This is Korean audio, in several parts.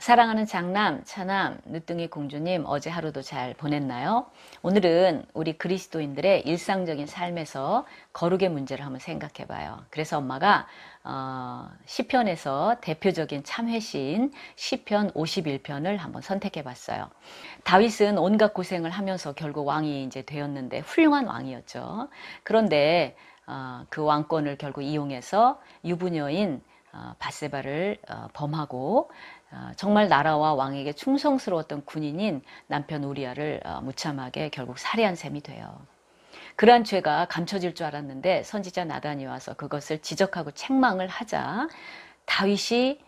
사랑하는 장남, 차남, 늦둥이 공주님 어제 하루도 잘 보냈나요? 오늘은 우리 그리스도인들의 일상적인 삶에서 거룩의 문제를 한번 생각해 봐요. 그래서 엄마가 시편에서 대표적인 참회시인 시편 51편을 한번 선택해 봤어요. 다윗은 온갖 고생을 하면서 결국 왕이 이제 되었는데 훌륭한 왕이었죠. 그런데 그 왕권을 결국 이용해서 유부녀인 밧세바를 범하고 정말 나라와 왕에게 충성스러웠던 군인인 남편 우리아를 무참하게 결국 살해한 셈이 돼요. 그러한 죄가 감춰질 줄 알았는데 선지자 나단이 와서 그것을 지적하고 책망을 하자 다윗이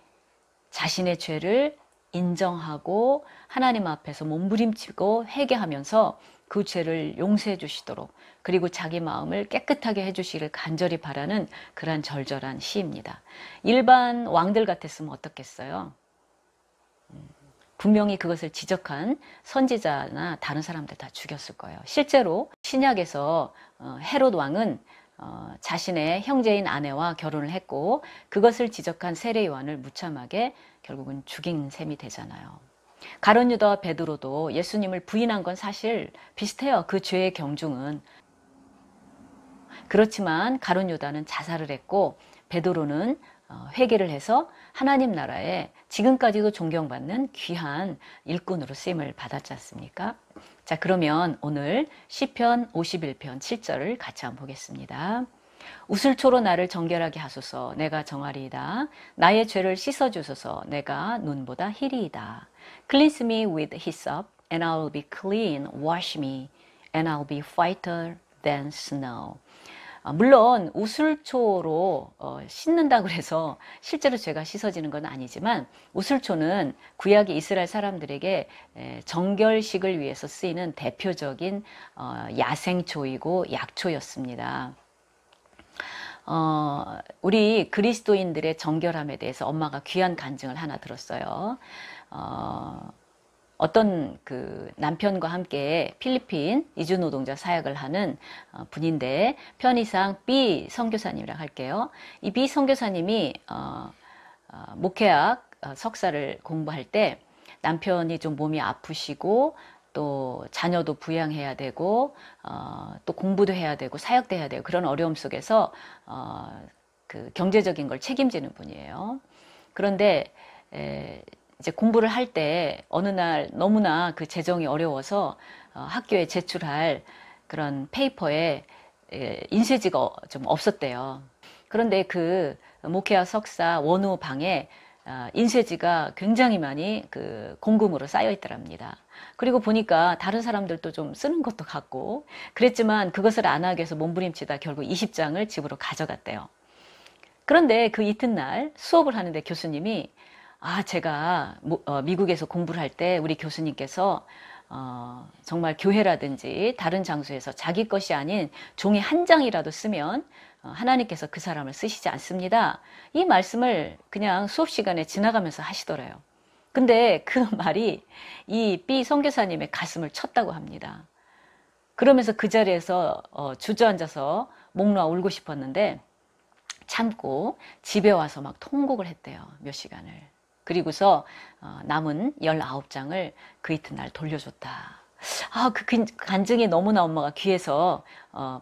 자신의 죄를 인정하고 하나님 앞에서 몸부림치고 회개하면서 그 죄를 용서해 주시도록 그리고 자기 마음을 깨끗하게 해주시기를 간절히 바라는 그러한 절절한 시입니다. 일반 왕들 같았으면 어떻겠어요? 분명히 그것을 지적한 선지자나 다른 사람들 다 죽였을 거예요. 실제로 신약에서 헤롯 왕은 자신의 형제인 아내와 결혼을 했고 그것을 지적한 세례 요한을 무참하게 결국은 죽인 셈이 되잖아요. 가룟 유다와 베드로도 예수님을 부인한 건 사실 비슷해요. 그 죄의 경중은. 그렇지만 가룟 유다는 자살을 했고 베드로는 회개를 해서 하나님 나라에 지금까지도 존경받는 귀한 일꾼으로 쓰임을 받았지 않습니까? 자, 그러면 오늘 시편 51편 7절을 같이 한번 보겠습니다. 우슬초로 나를 정결하게 하소서 내가 정하리이다. 나의 죄를 씻어주소서 내가 눈보다 희리이다. Cleanse me with hyssop and I will be clean. Wash me and I will be whiter than snow. 물론 우슬초로 씻는다고 해서 실제로 죄가 씻어지는 건 아니지만 우슬초는 구약의 이스라엘 사람들에게 정결식을 위해서 쓰이는 대표적인 야생초이고 약초였습니다. 우리 그리스도인들의 정결함에 대해서 엄마가 귀한 간증을 하나 들었어요. 어떤 그 남편과 함께 필리핀 이주노동자 사역을 하는 분인데 편의상 B 선교사님이라고 할게요. 이 B 선교사님이 목회학 석사를 공부할 때 남편이 좀 몸이 아프시고 또 자녀도 부양해야 되고 또 공부도 해야 되고 사역도 해야 되고 그런 어려움 속에서 그 경제적인 걸 책임지는 분이에요. 그런데 이제 공부를 할 때 어느 날 너무나 그 재정이 어려워서 학교에 제출할 그런 페이퍼에 인쇄지가 좀 없었대요. 그런데 그 목회학 석사 원우 방에 인쇄지가 굉장히 많이 그 공금으로 쌓여 있더랍니다. 그리고 보니까 다른 사람들도 좀 쓰는 것도 같고 그랬지만 그것을 안 하기 위해서 몸부림치다 결국 20장을 집으로 가져갔대요. 그런데 그 이튿날 수업을 하는데 교수님이 제가 미국에서 공부를 할 때 우리 교수님께서 정말 교회라든지 다른 장소에서 자기 것이 아닌 종이 한 장이라도 쓰면 하나님께서 그 사람을 쓰시지 않습니다. 이 말씀을 그냥 수업 시간에 지나가면서 하시더래요. 근데 그 말이 이 B 선교사님의 가슴을 쳤다고 합니다. 그러면서 그 자리에서 주저앉아서 목 놓아 울고 싶었는데 참고 집에 와서 막 통곡을 했대요. 몇 시간을. 그리고서 남은 19장을 그 이튿날 돌려줬다. 그 간증이 너무나 엄마가 귀해서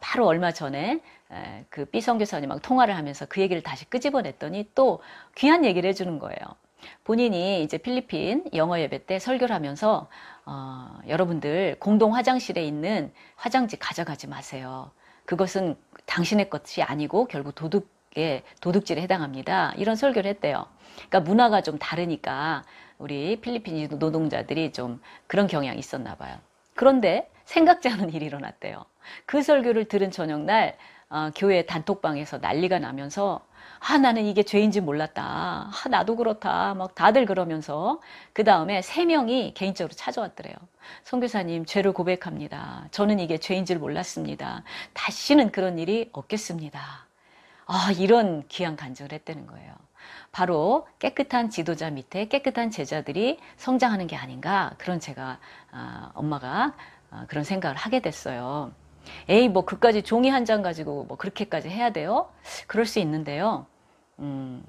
바로 얼마 전에 그 B 선교사님하고 통화를 하면서 그 얘기를 다시 끄집어냈더니 또 귀한 얘기를 해주는 거예요. 본인이 이제 필리핀 영어 예배 때 설교를 하면서 여러분들 공동 화장실에 있는 화장지 가져가지 마세요. 그것은 당신의 것이 아니고 결국 도둑질에 해당합니다. 이런 설교를 했대요. 그러니까 문화가 좀 다르니까 우리 필리핀 노동자들이 좀 그런 경향이 있었나 봐요. 그런데 생각지 않은 일이 일어났대요. 그 설교를 들은 저녁날 교회 단톡방에서 난리가 나면서 나는 이게 죄인지 몰랐다. 나도 그렇다. 막 다들 그러면서 그 다음에 3명이 개인적으로 찾아왔더래요. 선교사님 죄를 고백합니다. 저는 이게 죄인지를 몰랐습니다. 다시는 그런 일이 없겠습니다. 이런 귀한 간증을 했다는 거예요. 바로 깨끗한 지도자 밑에 깨끗한 제자들이 성장하는 게 아닌가 그런 제가 엄마가 그런 생각을 하게 됐어요. 뭐 그까지 종이 한 장 가지고 뭐 그렇게까지 해야 돼요? 그럴 수 있는데요.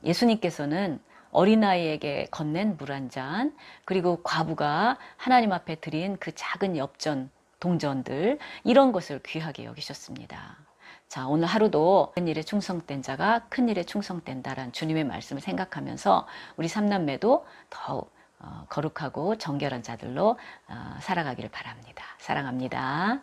예수님께서는 어린아이에게 건넨 물 한 잔, 그리고 과부가 하나님 앞에 드린 그 작은 엽전, 동전들, 이런 것을 귀하게 여기셨습니다. 자, 오늘 하루도 큰 일에 충성된 자가 큰 일에 충성된다라는 주님의 말씀을 생각하면서 우리 삼남매도 더욱 거룩하고 정결한 자들로 살아가기를 바랍니다. 사랑합니다.